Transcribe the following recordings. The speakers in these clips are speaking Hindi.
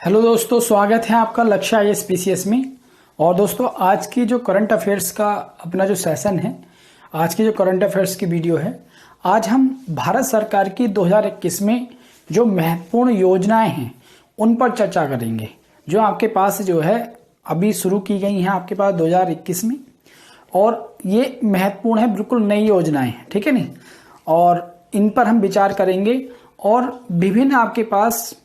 हेलो दोस्तों, स्वागत है आपका लक्ष्य आईएएस पीसीएस में। और दोस्तों, आज की जो करंट अफेयर्स का अपना जो सेशन है, आज की जो करंट अफेयर्स की वीडियो है, आज हम भारत सरकार की 2021 में जो महत्वपूर्ण योजनाएं हैं उन पर चर्चा करेंगे, जो आपके पास जो है अभी शुरू की गई हैं आपके पास 2021 में। और ये महत्वपूर्ण है, बिल्कुल नई योजनाएं हैं, ठीक है नहीं। और इन पर हम विचार करेंगे और विभिन्न आपके पास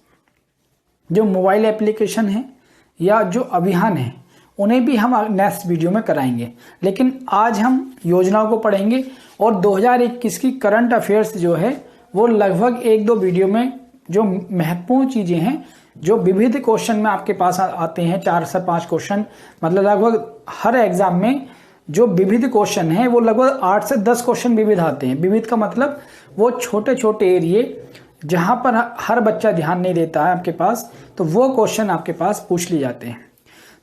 जो मोबाइल एप्लीकेशन है या जो अभियान है उन्हें भी हम नेक्स्ट वीडियो में कराएंगे। लेकिन आज हम योजनाओं को पढ़ेंगे और 2021 की करंट अफेयर्स जो है वो लगभग एक दो वीडियो में जो महत्वपूर्ण चीजें हैं, जो विविध क्वेश्चन में आपके पास आते हैं, 4 से 5 क्वेश्चन, मतलब लगभग हर एग्जाम में जो विविध क्वेश्चन है वो लगभग 8 से 10 क्वेश्चन विविध आते हैं। विविध का मतलब वो छोटे छोटे एरिए जहां पर हर बच्चा ध्यान नहीं देता है आपके पास, तो वो क्वेश्चन आपके पास पूछ लिए जाते हैं।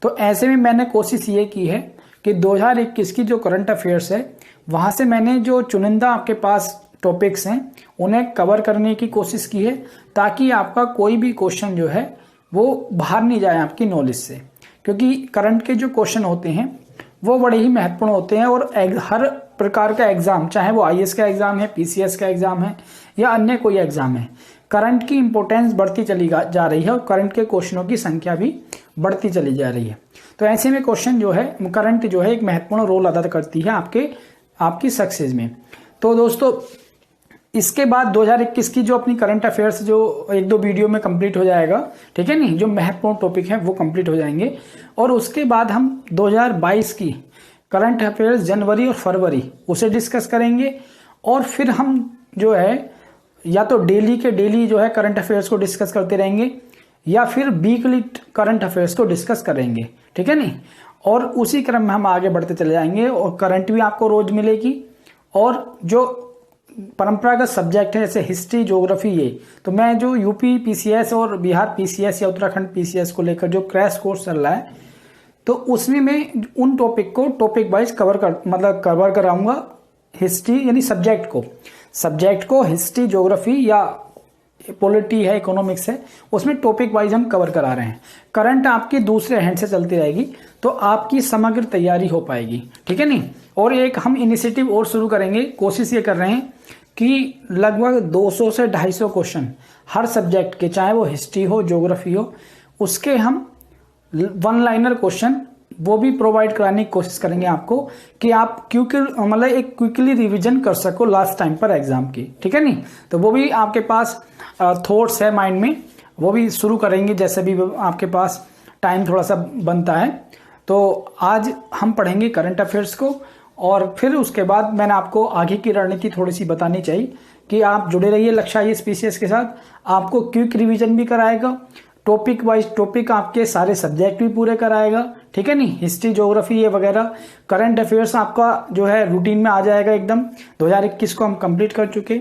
तो ऐसे में मैंने कोशिश ये की है कि 2021 की जो करंट अफेयर्स है वहां से मैंने जो चुनिंदा आपके पास टॉपिक्स हैं उन्हें कवर करने की कोशिश की है, ताकि आपका कोई भी क्वेश्चन जो है वो बाहर नहीं जाए आपकी नॉलेज से। क्योंकि करंट के जो क्वेश्चन होते हैं वो बड़े ही महत्वपूर्ण होते हैं और हर प्रकार का एग्जाम, चाहे वो आईएएस का एग्जाम है, पीसीएस का एग्जाम है या अन्य कोई एग्जाम है, करंट की इंपॉर्टेंस बढ़ती चली जा रही है और करंट के क्वेश्चनों की संख्या भी बढ़ती चली जा रही है। तो ऐसे में क्वेश्चन जो है, करंट जो है एक महत्वपूर्ण रोल अदा करती है आपकी सक्सेस में। तो दोस्तों, इसके बाद 2021 की जो अपनी करंट अफेयर्स जो एक दो वीडियो में कंप्लीट हो जाएगा, ठीक है नहीं, जो महत्वपूर्ण टॉपिक है वो कंप्लीट हो जाएंगे। और उसके बाद हम 2022 की करंट अफेयर्स जनवरी और फरवरी उसे डिस्कस करेंगे। और फिर हम जो है या तो डेली के डेली जो है करंट अफेयर्स को डिस्कस करते रहेंगे या फिर वीकली करंट अफेयर्स को डिस्कस करेंगे, ठीक है नहीं। और उसी क्रम में हम आगे बढ़ते चले जाएंगे और करंट भी आपको रोज मिलेगी। और जो परंपरागत सब्जेक्ट है जैसे हिस्ट्री, ज्योग्राफी, ये तो मैं जो यूपी पीसीएस और बिहार पीसीएस या उत्तराखंड पीसीएस को लेकर जो क्रैश कोर्स चल रहा है, तो उसमें मैं उन टॉपिक को टॉपिक वाइज कवर कराऊंगा। हिस्ट्री यानी सब्जेक्ट को हिस्ट्री, ज्योग्राफी या पॉलिटी है, इकोनॉमिक्स है, उसमें टॉपिक वाइज हम कवर करा रहे हैं। करंट आपकी दूसरे हैंड से चलती रहेगी तो आपकी समग्र तैयारी हो पाएगी, ठीक है नहीं। और एक हम इनिशिएटिव और शुरू करेंगे, कोशिश ये कर रहे हैं कि लगभग 200 से 250 क्वेश्चन हर सब्जेक्ट के, चाहे वो हिस्ट्री हो, ज्योग्राफी हो, उसके हम वन लाइनर क्वेश्चन वो भी प्रोवाइड कराने की कोशिश करेंगे आपको, कि आप एक क्विकली रिवीजन कर सको लास्ट टाइम पर एग्जाम की, ठीक है नहीं। तो वो भी आपके पास थॉट्स है माइंड में, वो भी शुरू करेंगे जैसे भी आपके पास टाइम थोड़ा सा बनता है। तो आज हम पढ़ेंगे करंट अफेयर्स को और फिर उसके बाद मैंने आपको आगे की रणनीति थोड़ी सी बतानी चाहिए कि आप जुड़े रहिए लक्ष्य आईएएस पीसीएस के साथ। आपको क्विक रिवीजन भी कराएगा, टॉपिक वाइज टॉपिक आपके सारे सब्जेक्ट भी पूरे कराएगा, ठीक है नहीं। हिस्ट्री, ज्योग्राफी ये वगैरह करंट अफेयर्स आपका जो है रूटीन में आ जाएगा एकदम। 2021 को हम कंप्लीट कर चुके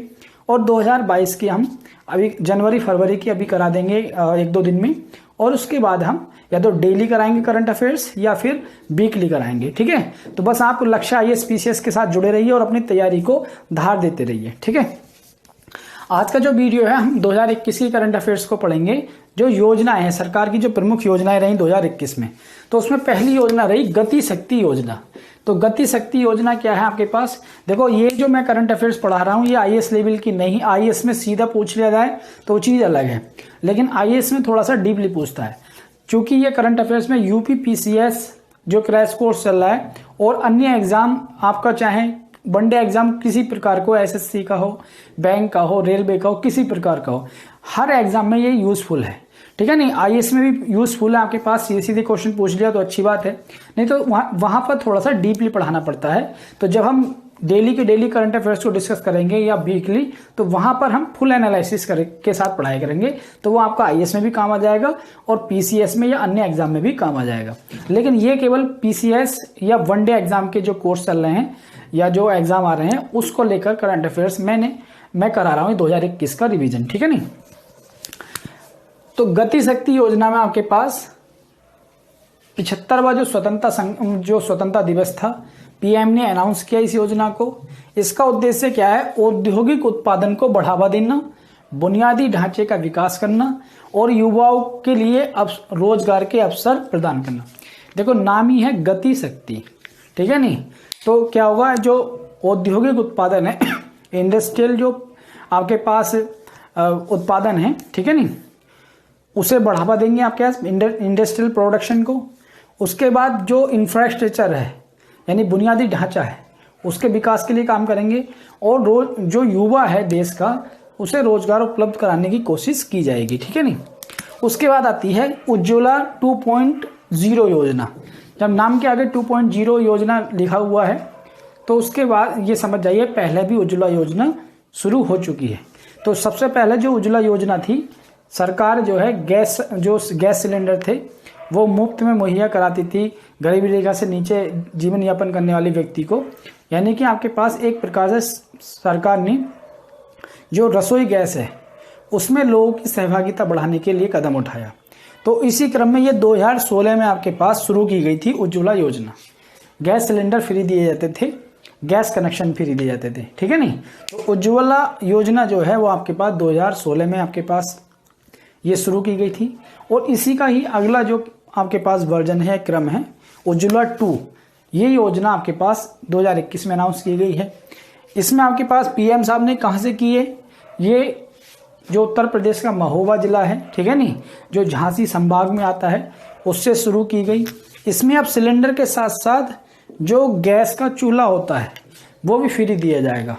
और 2022 की हम अभी जनवरी फरवरी की अभी करा देंगे एक दो दिन में। और उसके बाद हम या तो डेली कराएंगे करंट अफेयर्स या फिर वीकली कराएंगे, ठीक है। तो बस आप लक्ष्य आईएएस पीसीएस के साथ जुड़े रहिए और अपनी तैयारी को धार देते रहिए, ठीक है। आज का जो वीडियो है हम 2021 की करंट अफेयर्स को पढ़ेंगे, जो योजनाएं हैं सरकार की, जो प्रमुख योजनाएं रही 2021 में। तो उसमें पहली योजना रही गति शक्ति योजना। तो गति शक्ति योजना क्या है आपके पास, देखो ये जो मैं करंट अफेयर्स पढ़ा रहा हूं ये आईएएस लेवल की नहीं। आईएएस में सीधा पूछ लिया जाए तो चीज अलग है, लेकिन आईएएस में थोड़ा सा डीपली पूछता है। क्योंकि ये करंट अफेयर्स में यूपी पीसीएस जो क्रैश कोर्स चल रहा है और अन्य एग्जाम आपका, चाहे वनडे एग्जाम किसी प्रकार को, एसएससी का हो, बैंक का हो, रेलवे का हो, किसी प्रकार का हो, हर एग्जाम में ये यूजफुल है, ठीक है नहीं। आईएएस में भी यूजफुल है, आपके पास सीधे सीधे क्वेश्चन पूछ लिया तो अच्छी बात है, नहीं तो वहां पर थोड़ा सा डीपली पढ़ाना पड़ता है। तो जब हम डेली के डेली करंट अफेयर्स को डिस्कस करेंगे या वीकली, तो वहां पर हम फुल एनालिसिस के साथ पढ़ाई करेंगे, तो वो आपका आईएएस में भी काम आ जाएगा और पीसीएस में या अन्य एग्जाम में भी काम आ जाएगा। लेकिन ये केवल पीसीएस या वनडे एग्जाम के जो कोर्स चल रहे हैं या जो एग्जाम आ रहे हैं उसको लेकर करंट अफेयर्स मैं करा रहा हूं 2021 का रिवीजन, ठीक है नहीं। तो गति शक्ति योजना में आपके पास 75वां जो स्वतंत्रता दिवस था, पीएम ने अनाउंस किया इस योजना को। इसका उद्देश्य क्या है, औद्योगिक उत्पादन को बढ़ावा देना, बुनियादी ढांचे का विकास करना और युवाओं के लिए रोजगार के अवसर प्रदान करना। देखो नाम ही है गति शक्ति, ठीक है नहीं। तो क्या होगा, जो औद्योगिक उत्पादन है, इंडस्ट्रियल जो आपके पास उत्पादन है, ठीक है नहीं, उसे बढ़ावा देंगे आपके पास इंडस्ट्रियल प्रोडक्शन को। उसके बाद जो इंफ्रास्ट्रक्चर है यानी बुनियादी ढांचा है उसके विकास के लिए काम करेंगे और जो युवा है देश का उसे रोजगार उपलब्ध कराने की कोशिश की जाएगी, ठीक है नहीं। उसके बाद आती है उज्ज्वला 2.0 योजना। जब नाम के आगे 2.0 योजना लिखा हुआ है तो उसके बाद ये समझ जाइए पहले भी उज्ज्वला योजना शुरू हो चुकी है। तो सबसे पहले जो उज्ज्वला योजना थी, सरकार जो है गैस सिलेंडर थे वो मुफ्त में मुहैया कराती थी गरीबी रेखा से नीचे जीवन यापन करने वाले व्यक्ति को। यानी कि आपके पास एक प्रकार से सरकार ने जो रसोई गैस है उसमें लोगों की सहभागिता बढ़ाने के लिए कदम उठाया। तो इसी क्रम में ये 2016 में आपके पास शुरू की गई थी उज्ज्वला योजना। गैस सिलेंडर फ्री दिए जाते थे, गैस कनेक्शन फ्री दिए जाते थे, ठीक है नहीं। तो उज्ज्वला योजना जो है वो आपके पास 2016 में आपके पास ये शुरू की गई थी। और इसी का ही अगला जो आपके पास वर्जन है, क्रम है, उज्ज्वला 2, ये योजना आपके पास 2021 में अनाउंस की गई है। इसमें आपके पास पीएम साहब ने कहाँ से की है, ये जो उत्तर प्रदेश का महोबा जिला है, ठीक है नहीं, जो झांसी संभाग में आता है, उससे शुरू की गई। इसमें अब सिलेंडर के साथ साथ जो गैस का चूल्हा होता है वो भी फ्री दिया जाएगा।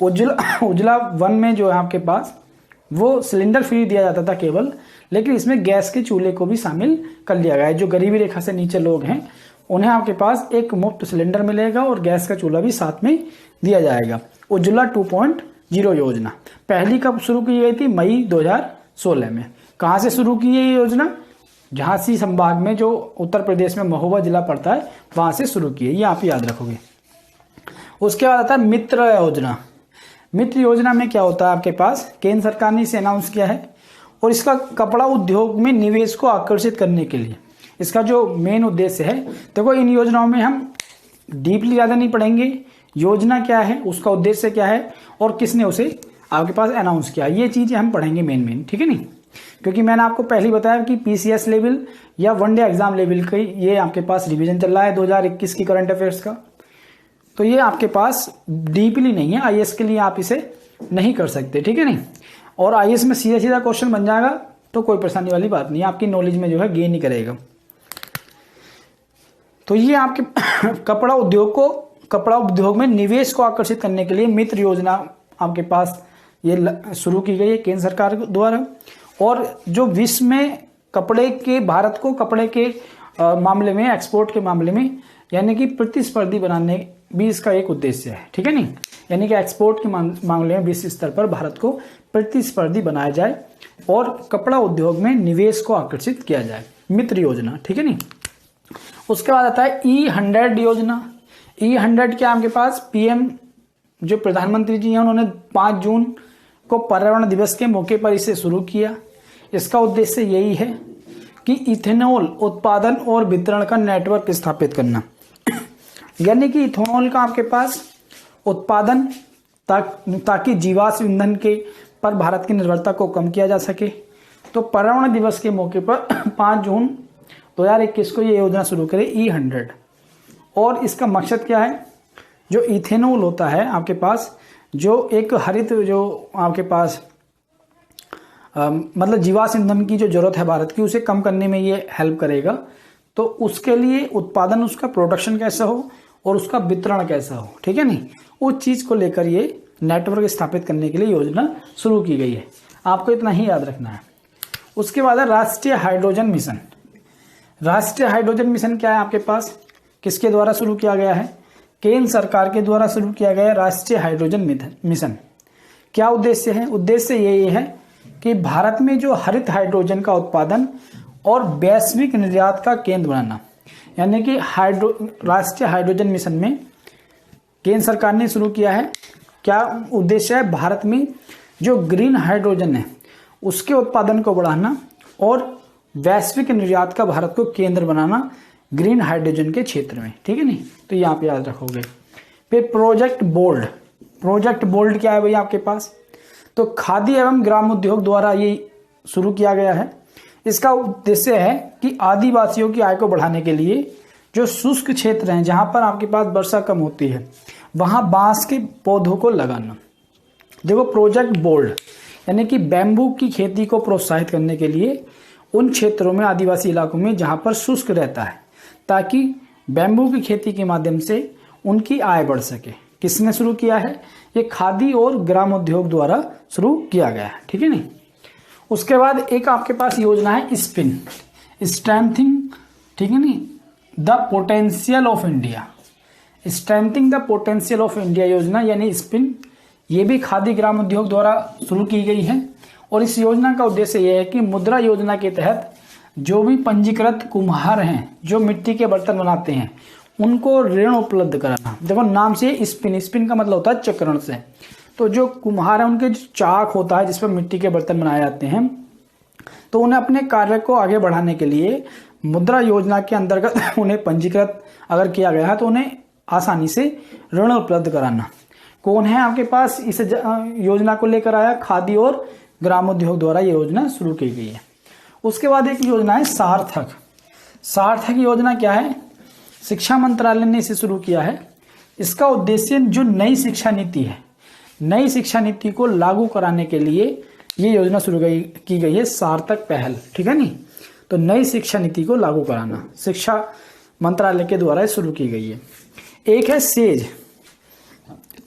उज्ज्वला 1 में जो है आपके पास वो सिलेंडर फ्री दिया जाता था केवल, लेकिन इसमें गैस के चूल्हे को भी शामिल कर लिया गया है। जो गरीबी रेखा से नीचे लोग हैं उन्हें आपके पास एक मुफ्त सिलेंडर मिलेगा और गैस का चूल्हा भी साथ में दिया जाएगा। उज्ज्वला 2.0 योजना पहली कब शुरू की गई थी, मई 2016 में। कहाँ से शुरू की है ये योजना, झांसी संभाग में जो उत्तर प्रदेश में महोबा जिला पड़ता है वहां से शुरू की है, ये आप याद रखोगे। उसके बाद आता है मित्र योजना। मित्र योजना में क्या होता है, आपके पास केंद्र सरकार ने इसे अनाउंस किया है और इसका कपड़ा उद्योग में निवेश को आकर्षित करने के लिए इसका जो मेन उद्देश्य है। देखो इन योजनाओं में हम डीपली ज़्यादा नहीं पढ़ेंगे, योजना क्या है, उसका उद्देश्य क्या है और किसने उसे आपके पास अनाउंस किया, ये चीज़ें हम पढ़ेंगे मेन, ठीक है नहीं। क्योंकि मैंने आपको पहले बताया कि पीसीएस लेवल या वनडे एग्जाम लेवल का ये आपके पास रिवीजन चल रहा है 2021 की करंट अफेयर्स का। तो ये आपके पास डीपली नहीं है, आईएएस के लिए आप इसे नहीं कर सकते, ठीक है नहीं। और आईएएस में सीधा सीधा क्वेश्चन बन जाएगा तो कोई परेशानी वाली बात नहीं, आपकी नॉलेज में जो है गेन ही करेगा। तो ये आपके कपड़ा उद्योग में निवेश को आकर्षित करने के लिए मित्र योजना आपके पास ये शुरू की गई है केंद्र सरकार द्वारा। और जो विश्व में भारत को कपड़े के मामले में, एक्सपोर्ट के मामले में यानी कि प्रतिस्पर्धी बनाने भी इसका एक उद्देश्य है, ठीक है नहीं। यानी कि एक्सपोर्ट के मामले में विश्व स्तर पर भारत को प्रतिस्पर्धी बनाया जाए और कपड़ा उद्योग में निवेश को आकर्षित किया जाए, मित्र योजना, ठीक है नहीं। उसके बाद आता है E100 योजना। E100 क्या आपके पास पीएम जो प्रधानमंत्री जी हैं उन्होंने 5 जून को पर्यावरण दिवस के मौके पर इसे शुरू किया। इसका उद्देश्य यही है कि इथेनॉल उत्पादन और वितरण का नेटवर्क स्थापित करना। यानी कि इथेनॉल का आपके पास उत्पादन ताकि जीवाश्म ईंधन के पर भारत की निर्भरता को कम किया जा सके। तो पर्यावरण दिवस के मौके पर 5 जून 2021 को ये योजना शुरू करे E100। और इसका मकसद क्या है, जो इथेनॉल होता है आपके पास, जो एक हरित जो आपके पास मतलब जीवाश्म ईंधन की जो जरूरत है भारत की, उसे कम करने में ये हेल्प करेगा। तो उसके लिए उत्पादन, उसका प्रोडक्शन कैसा हो और उसका वितरण कैसा हो, ठीक है नहीं, उस चीज़ को लेकर ये नेटवर्क स्थापित करने के लिए योजना शुरू की गई है। आपको इतना ही याद रखना है। उसके बाद है राष्ट्रीय हाइड्रोजन मिशन। राष्ट्रीय हाइड्रोजन मिशन क्या है आपके पास, किसके द्वारा शुरू किया गया है, केंद्र सरकार के द्वारा शुरू किया गया राष्ट्रीय हाइड्रोजन मिशन। क्या उद्देश्य है, उद्देश्य यही है कि भारत में जो हरित हाइड्रोजन का उत्पादन और वैश्विक निर्यात का केंद्र बनाना। यानी कि राष्ट्रीय हाइड्रोजन मिशन में केंद्र सरकार ने शुरू किया है। क्या उद्देश्य है, भारत में जो ग्रीन हाइड्रोजन है उसके उत्पादन को बढ़ाना और वैश्विक निर्यात का भारत को केंद्र बनाना ग्रीन हाइड्रोजन के क्षेत्र में, ठीक है नहीं। तो ये आप याद रखोगे। फिर प्रोजेक्ट बोल्ड क्या है भैया आपके पास, तो खादी एवं ग्राम उद्योग द्वारा ये शुरू किया गया है। इसका उद्देश्य है कि आदिवासियों की आय को बढ़ाने के लिए जो शुष्क क्षेत्र हैं, जहां पर आपके पास वर्षा कम होती है, वहां बांस के पौधों को लगाना। देखो, प्रोजेक्ट बोल्ड यानी कि बैम्बू की खेती को प्रोत्साहित करने के लिए उन क्षेत्रों में, आदिवासी इलाकों में जहां पर शुष्क रहता है, ताकि बैम्बू की खेती के माध्यम से उनकी आय बढ़ सके। किसने शुरू किया है? ये खादी और ग्राम उद्योग द्वारा शुरू किया गया है। ठीक है नहीं। उसके बाद एक आपके पास योजना है स्पिन स्ट्रेंथिंग, ठीक है नहीं, the potential of India, strengthening the potential of India योजना यानी स्पिन। ये भी खादी ग्राम उद्योग द्वारा शुरू की गई है और इस योजना का उद्देश्य यह है कि मुद्रा योजना के तहत जो भी पंजीकृत कुम्हार हैं जो मिट्टी के बर्तन बनाते हैं उनको ऋण उपलब्ध कराना। देखो, नाम से स्पिन, स्पिन का मतलब होता है चक्रण से। तो जो कुम्हार है उनके जो चाक होता है जिस पर मिट्टी के बर्तन बनाए जाते हैं, तो उन्हें अपने कार्य को आगे बढ़ाने के लिए मुद्रा योजना के अंतर्गत उन्हें पंजीकृत अगर किया गया है तो उन्हें आसानी से ऋण उपलब्ध कराना। कौन है आपके पास इस योजना को लेकर आया? खादी और ग्राम उद्योग द्वारा ये योजना शुरू की गई है। उसके बाद एक योजना है सार्थक। सार्थक योजना क्या है? शिक्षा मंत्रालय ने इसे शुरू किया है। इसका उद्देश्य जो नई शिक्षा नीति है, नई शिक्षा नीति को लागू कराने के लिए ये योजना शुरू की गई है, सार्थक पहल। ठीक है नहीं। तो नई शिक्षा नीति को लागू कराना शिक्षा मंत्रालय के द्वारा शुरू की गई है। एक है सेज।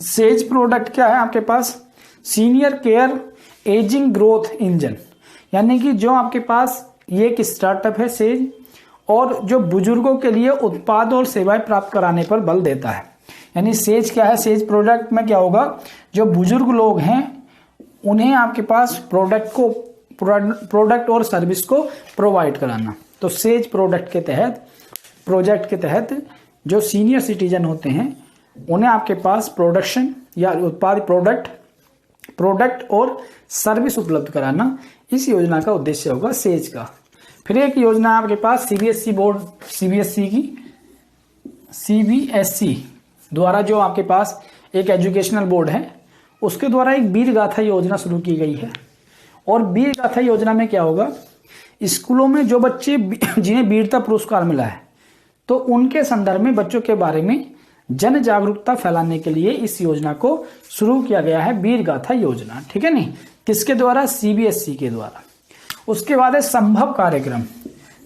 सेज प्रोडक्ट क्या है आपके पास? Senior care ageing growth engine, यानी कि जो आपके पास ये एक स्टार्टअप है सेज, और जो बुजुर्गों के लिए उत्पाद और सेवाएं प्राप्त कराने पर बल देता है। यानी सेज क्या है? सेज प्रोडक्ट में क्या होगा? जो बुजुर्ग लोग हैं उन्हें आपके पास प्रोडक्ट और सर्विस को प्रोवाइड कराना। तो सेज प्रोजेक्ट के तहत जो सीनियर सिटीजन होते हैं उन्हें आपके पास प्रोडक्शन या उत्पाद प्रोडक्ट और सर्विस उपलब्ध कराना, इस योजना का उद्देश्य होगा सेज का। फिर एक योजना है आपके पास सीबीएसई बोर्ड, सीबीएसई द्वारा जो आपके पास एक एजुकेशनल बोर्ड है उसके द्वारा एक वीर गाथा योजना शुरू की गई है। और वीर गाथा योजना में क्या होगा? स्कूलों में जो बच्चे जिन्हें वीरता पुरस्कार मिला है तो उनके संदर्भ में बच्चों के बारे में जन जागरूकता फैलाने के लिए इस योजना को शुरू किया गया है, वीर गाथा योजना। ठीक है नहीं। किसके द्वारा? सीबीएसई के द्वारा। उसके बाद है संभव कार्यक्रम।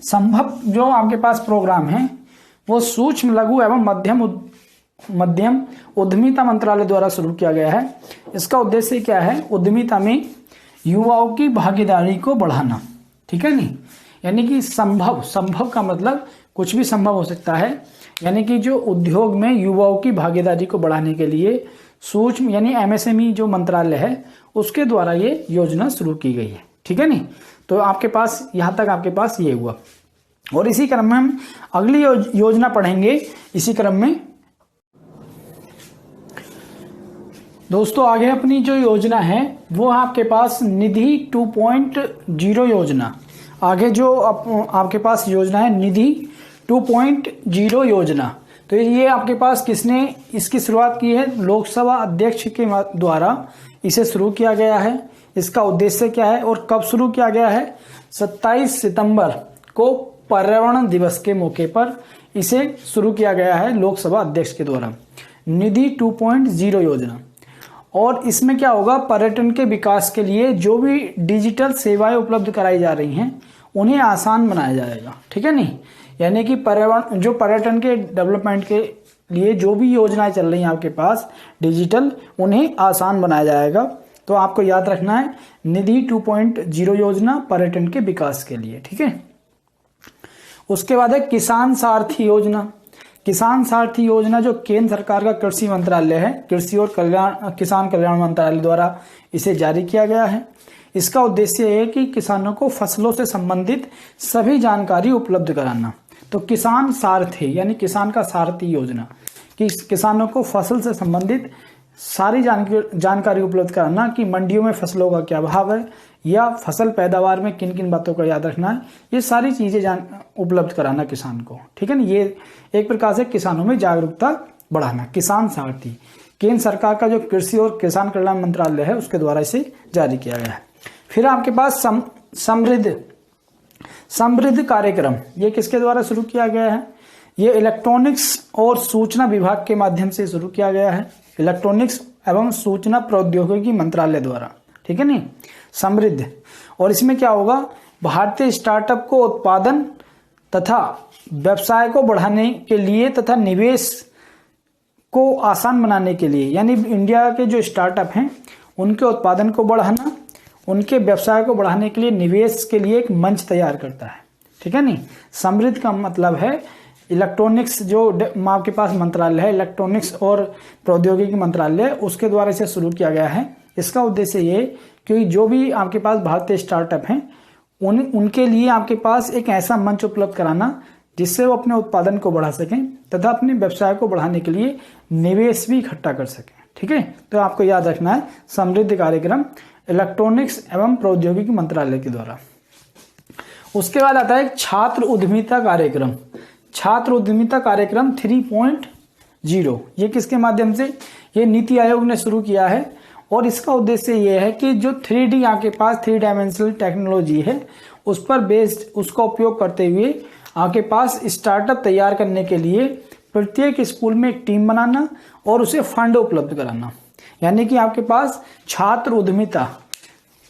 संभव जो आपके पास प्रोग्राम है वो सूक्ष्म लघु एवं मध्यम उद्यमिता मंत्रालय द्वारा शुरू किया गया है। इसका उद्देश्य क्या है? उद्यमिता में युवाओं की भागीदारी को बढ़ाना। ठीक है नहीं। यानी कि संभव का मतलब कुछ भी संभव हो सकता है, यानी कि जो उद्योग में युवाओं की भागीदारी को बढ़ाने के लिए सूक्ष्म यानी एमएसएमई जो मंत्रालय है उसके द्वारा ये योजना शुरू की गई है। ठीक है नहीं। तो आपके पास यहां तक आपके पास ये हुआ, और इसी क्रम में हम अगली योजना पढ़ेंगे। इसी क्रम में दोस्तों आगे अपनी जो योजना है वो आपके पास निधि 2.0 योजना। आगे जो आपके पास योजना है निधि 2.0 योजना, तो ये आपके पास किसने इसकी शुरुआत की है? लोकसभा अध्यक्ष के द्वारा इसे शुरू किया गया है। इसका उद्देश्य क्या है और कब शुरू किया गया है? 27 सितंबर को पर्यावरण दिवस के मौके पर इसे शुरू किया गया है लोकसभा अध्यक्ष के द्वारा, निधि 2.0 योजना। और इसमें क्या होगा? पर्यटन के विकास के लिए जो भी डिजिटल सेवाएं उपलब्ध कराई जा रही हैं उन्हें आसान बनाया जाएगा। ठीक है नहीं। यानी कि पर्यटन के डेवलपमेंट के लिए जो भी योजनाएं चल रही हैं आपके पास डिजिटल, उन्हें आसान बनाया जाएगा। तो आपको याद रखना है निधि 2.0 योजना पर्यटन के विकास के लिए। ठीक है। उसके बाद है किसान सारथी योजना। किसान सारथी योजना जो केंद्र सरकार का कृषि मंत्रालय है, कृषि और किसान कल्याण मंत्रालय द्वारा इसे जारी किया गया है। इसका उद्देश्य है कि किसानों को फसलों से संबंधित सभी जानकारी उपलब्ध कराना। तो किसान सारथी यानी किसान का सारथी योजना, कि किसानों को फसल से संबंधित सारी जानकारी उपलब्ध कराना कि मंडियों में फसलों का क्या भाव है या फसल पैदावार में किन किन बातों का याद रखना है, ये सारी चीजें उपलब्ध कराना किसान को। ठीक है ना। ये एक प्रकार से किसानों में जागरूकता बढ़ाना, किसान सारथी। केंद्र सरकार का जो कृषि और किसान कल्याण मंत्रालय है उसके द्वारा इसे जारी किया गया है। फिर आपके पास समृद्ध कार्यक्रम, ये किसके द्वारा शुरू किया गया है? ये इलेक्ट्रॉनिक्स और सूचना विभाग के माध्यम से शुरू किया गया है, इलेक्ट्रॉनिक्स एवं सूचना प्रौद्योगिकी मंत्रालय द्वारा, ठीक है नहीं, समृद्ध। और इसमें क्या होगा, भारतीय स्टार्टअप को उत्पादन तथा व्यवसाय को बढ़ाने के लिए तथा निवेश को आसान बनाने के लिए, यानी इंडिया के जो स्टार्टअप हैं उनके उत्पादन को बढ़ाना, उनके व्यवसाय को बढ़ाने के लिए, निवेश के लिए एक मंच तैयार करता है, ठीक है नहीं। समृद्ध का मतलब है इलेक्ट्रॉनिक्स, जो आपके पास मंत्रालय है इलेक्ट्रॉनिक्स और प्रौद्योगिकी मंत्रालय, उसके द्वारा इसे शुरू किया गया है। इसका उद्देश्य ये कि जो भी आपके पास भारतीय स्टार्टअप हैं उनके लिए आपके पास एक ऐसा मंच उपलब्ध कराना जिससे वो अपने उत्पादन को बढ़ा सकें तथा अपने व्यवसाय को बढ़ाने के लिए निवेश भी इकट्ठा कर सकें, ठीक है। तो आपको याद रखना है समृद्ध कार्यक्रम इलेक्ट्रॉनिक्स एवं प्रौद्योगिकी मंत्रालय के द्वारा। उसके बाद आता है छात्र उद्यमिता कार्यक्रम। छात्र उद्यमिता कार्यक्रम 3.0, ये किसके माध्यम से? ये नीति आयोग ने शुरू किया है और इसका उद्देश्य ये है कि जो 3D आपके पास 3 डायमेंशनल टेक्नोलॉजी है उस पर बेस्ड, उसका उपयोग करते हुए आपके पास स्टार्टअप तैयार करने के लिए प्रत्येक स्कूल में एक टीम बनाना और उसे फंड उपलब्ध कराना। यानी कि आपके पास छात्र उद्यमिता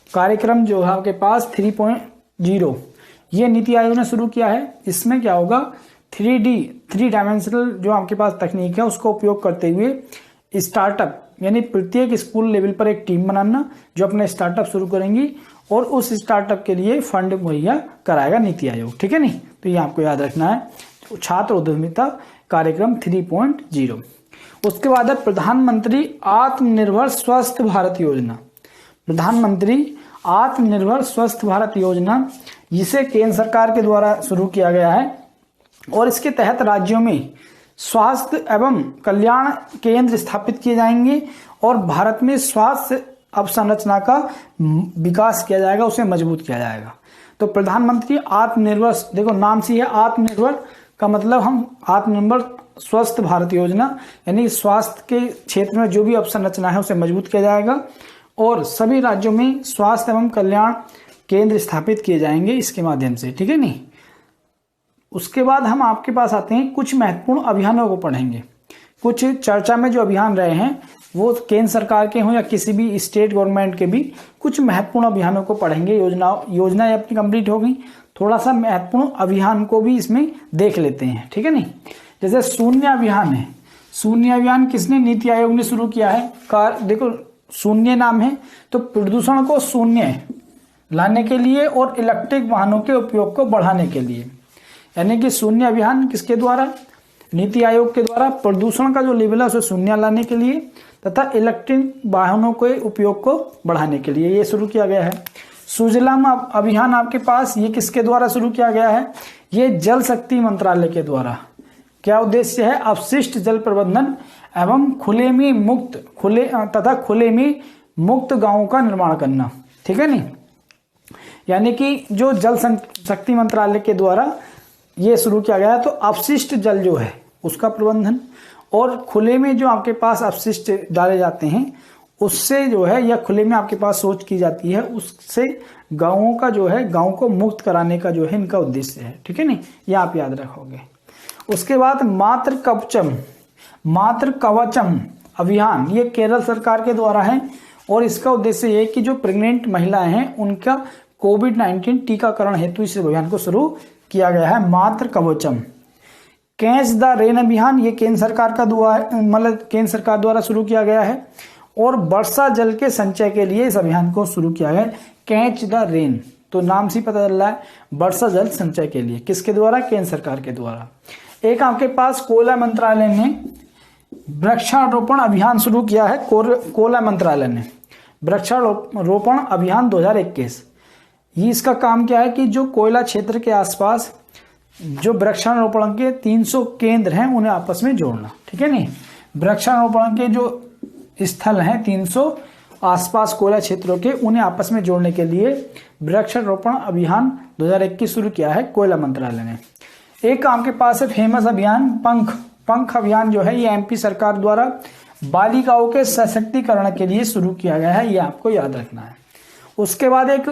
कार्यक्रम जो है आपके पास 3.0, ये नीति आयोग ने शुरू किया है। इसमें क्या होगा, 3 डायमेंशनल जो आपके पास तकनीक है उसका उपयोग करते हुए स्टार्टअप, यानी प्रत्येक स्कूल लेवल पर एक टीम बनाना जो अपने स्टार्टअप शुरू करेंगी और उस स्टार्टअप के लिए फंड मुहैया कराएगा नीति आयोग, ठीक है नहीं। तो ये आपको याद रखना है छात्र उद्यमिता कार्यक्रम 3.0। उसके बाद है प्रधानमंत्री आत्मनिर्भर स्वस्थ भारत योजना। प्रधानमंत्री आत्मनिर्भर स्वस्थ भारत योजना, जिसे केंद्र सरकार के द्वारा शुरू किया गया है और इसके तहत राज्यों में स्वास्थ्य एवं कल्याण केंद्र स्थापित किए जाएंगे और भारत में स्वास्थ्य अवसंरचना का विकास किया जाएगा, उसे मजबूत किया जाएगा। तो प्रधानमंत्री आत्मनिर्भर, देखो नाम से है आत्मनिर्भर का मतलब हम आत्मनिर्भर स्वस्थ भारत योजना, यानी स्वास्थ्य के क्षेत्र में जो भी अवसंरचना है उसे मजबूत किया जाएगा और सभी राज्यों में स्वास्थ्य एवं कल्याण केंद्र स्थापित किए जाएंगे इसके माध्यम से, ठीक है नहीं। उसके बाद हम आपके पास आते हैं कुछ महत्वपूर्ण अभियानों को पढ़ेंगे। कुछ चर्चा में जो अभियान रहे हैं वो केंद्र सरकार के हों या किसी भी स्टेट गवर्नमेंट के भी, कुछ महत्वपूर्ण अभियानों को पढ़ेंगे। योजनाएं अपनी कंप्लीट हो गई, थोड़ा सा महत्वपूर्ण अभियान को भी इसमें देख लेते हैं, ठीक है नहीं। जैसे शून्य अभियान है, शून्य अभियान किसने, नीति आयोग ने शुरू किया है। देखो शून्य नाम है तो प्रदूषण को शून्य लाने के लिए और इलेक्ट्रिक वाहनों के उपयोग को बढ़ाने के लिए, यानी कि शून्य अभियान किसके द्वारा, नीति आयोग के द्वारा प्रदूषण का जो लेवल है उसे शून्य लाने के लिए तथा इलेक्ट्रिक वाहनों के उपयोग को बढ़ाने के लिए ये शुरू किया गया है। सुजलाम अभियान आपके पास, ये किसके द्वारा शुरू किया गया है, ये जल शक्ति मंत्रालय के द्वारा। क्या उद्देश्य है, अपशिष्ट जल प्रबंधन एवं खुले में मुक्त गांवों का निर्माण करना, ठीक है नहीं। यानी कि जो जल शक्ति मंत्रालय के द्वारा ये शुरू किया गया है, तो अपशिष्ट जल जो है उसका प्रबंधन और खुले में जो आपके पास अपशिष्ट डाले जाते हैं उससे जो है, या खुले में आपके पास सोच की जाती है, उससे गांवों का जो है, गांव को मुक्त कराने का जो है इनका उद्देश्य है, ठीक है नहीं, ये आप याद रखोगे। उसके बाद मातृ कवचम अभियान, ये केरल सरकार के द्वारा है और इसका उद्देश्य ये कि जो प्रेग्नेंट महिलाएं हैं उनका कोविड-19 टीकाकरण हेतु इस अभियान को शुरू किया गया है। मातृ कवचम। कैच द रेन अभियान, ये केंद्र सरकार का केंद्र सरकार द्वारा शुरू किया गया है और वर्षा जल के संचय के लिए इस अभियान को शुरू किया गया है। कैच द रेन, तो नाम से पता चल रहा है वर्षा जल संचय के लिए, किसके द्वारा, केंद्र सरकार के द्वारा। एक आपके पास कोयला मंत्रालय ने वृक्षारोपण अभियान शुरू किया है। कोयला मंत्रालय ने वृक्षारोपण अभियान 2021, ये इसका काम क्या है कि जो कोयला क्षेत्र के आसपास जो वृक्षारोपण के 300 केंद्र हैं उन्हें आपस में जोड़ना, ठीक है नहीं। वृक्षारोपण के जो स्थल हैं 300 आसपास कोयला क्षेत्रों के, उन्हें आपस में जोड़ने के लिए वृक्षारोपण अभियान 2021 शुरू किया है कोयला मंत्रालय ने। एक आपके पास है फेमस अभियान पंख अभियान जो है, ये एमपी सरकार द्वारा बालिकाओं के सशक्तिकरण के लिए शुरू किया गया है, ये आपको याद रखना है। उसके बाद एक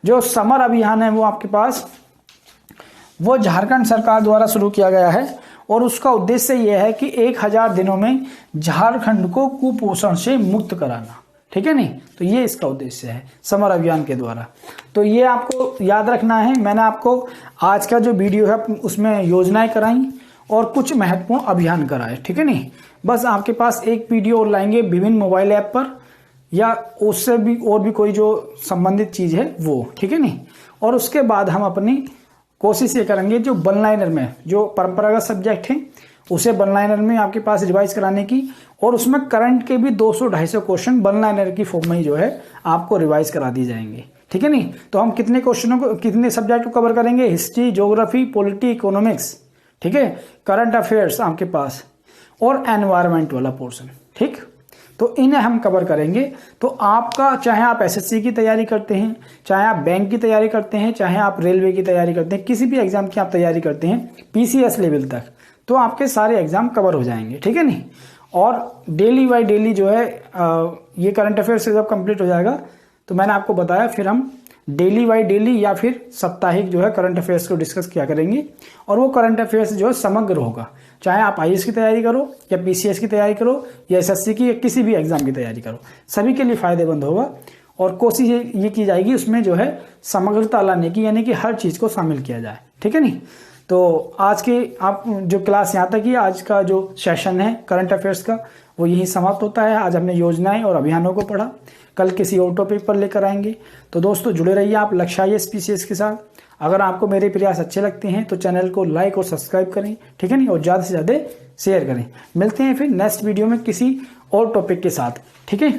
जो समर अभियान है वो आपके पास वो झारखंड सरकार द्वारा शुरू किया गया है और उसका उद्देश्य यह है कि 1000 दिनों में झारखंड को कुपोषण से मुक्त कराना, ठीक है नहीं। तो ये इसका उद्देश्य है समर अभियान के द्वारा। तो ये आपको याद रखना है। मैंने आपको आज का जो वीडियो है उसमें योजनाएं कराई और कुछ महत्वपूर्ण अभियान कराए, ठीक है नहीं। बस आपके पास एक वीडियो और लाएंगे विभिन्न मोबाइल ऐप पर या उससे भी और भी कोई जो संबंधित चीज है वो, ठीक है नहीं। और उसके बाद हम अपनी कोशिश ये करेंगे जो वन लाइनर में जो परंपरागत सब्जेक्ट है उसे वन लाइनर में आपके पास रिवाइज कराने की, और उसमें करंट के भी 200-250 क्वेश्चन वन लाइनर की फॉर्म में ही जो है आपको रिवाइज करा दी जाएंगे, ठीक है नहीं। तो हम कितने क्वेश्चनों को, कितने सब्जेक्ट को कवर करेंगे? हिस्ट्री, ज्योग्राफी, पॉलिटी, इकोनॉमिक्स, ठीक है, करंट अफेयर्स आपके पास और एनवायरमेंट वाला पोर्शन, ठीक। तो इन्हें हम कवर करेंगे। तो आपका चाहे आप एसएससी की तैयारी करते हैं, चाहे आप बैंक की तैयारी करते हैं, चाहे आप रेलवे की तैयारी करते हैं, किसी भी एग्जाम की आप तैयारी करते हैं पीसीएस लेवल तक, तो आपके सारे एग्जाम कवर हो जाएंगे, ठीक है नहीं। और डेली बाय डेली जो है ये करंट अफेयर्स जब कंप्लीट हो जाएगा तो मैंने आपको बताया फिर हम डेली बाय डेली या फिर साप्ताहिक जो है करंट अफेयर्स को डिस्कस किया करेंगे। और वो करंट अफेयर्स जो है समग्र होगा, चाहे आप आईएएस की तैयारी करो या पीसीएस की तैयारी करो या एसएससी की या किसी भी एग्जाम की तैयारी करो, सभी के लिए फायदेमंद होगा। और कोशिश ये की जाएगी उसमें जो है समग्रता लाने की, यानी कि हर चीज को शामिल किया जाए, ठीक है नहीं। तो आज की आप जो क्लास यहाँ तक ही, आज का जो सेशन है करंट अफेयर्स का वो यही समाप्त होता है। आज हमने योजनाएं और अभियानों को पढ़ा, कल किसी और टॉपिक पर लेकर आएंगे। तो दोस्तों जुड़े रहिए आप लक्ष्य आईएएस पीसीएस के साथ। अगर आपको मेरे प्रयास अच्छे लगते हैं तो चैनल को लाइक और सब्सक्राइब करें, ठीक है नहीं, और ज़्यादा से ज़्यादा शेयर करें। मिलते हैं फिर नेक्स्ट वीडियो में किसी और टॉपिक के साथ, ठीक है।